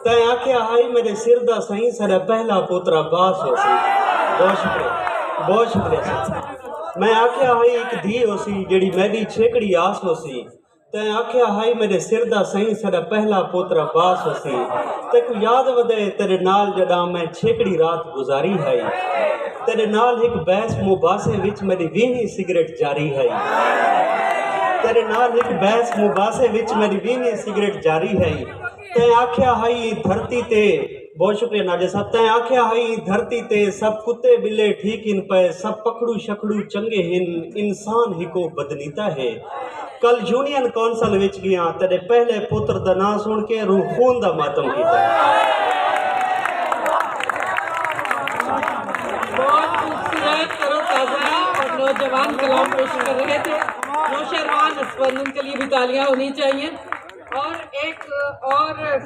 तैं आख्या हाई मेरे सिर दा सही सारा पहला पुत्र अब्बास हो सी। बहुत शुक्रिया सर। मैं आख्या हाई एक धी हो सी जेड़ी मेरी छेकड़ी आस हो सी। तैं आख्या हाई मेरे सिर दा सही सारा पहला पुत्र अब्बास हो सी। तेको याद वदे तेरे नाल जड़ा मैं छेकड़ी रात गुजारी है। तेरे नाल एक बहस मुबासे विच मेरी 20वीं सिगरेट जारी है। तेरे नाल एक बहस मुबासे विच मेरी 20वीं सिगरेट जारी है। तैं आख्या हाई धरती ते, बहुत शुक्रिया नाजे साहब, तैं आख्या हाई धरती ते सब कुत्ते बिल्ले ठीक इन पे, सब पकड़ू शखड़ू चंगे हिन, इंसान ही को बदनीता है। कल यूनियन कौंसल विच गया तेरे पहले पुत्र दा नाम सुन के रूह खून दा मातम कीता। बहुत खूबसूरत तरोताज़ा और नौजवान कलाम पेश कर रहे थे। नौशरवान स्पंदन के लिए भी तालियां होनी चाहिए। और एक और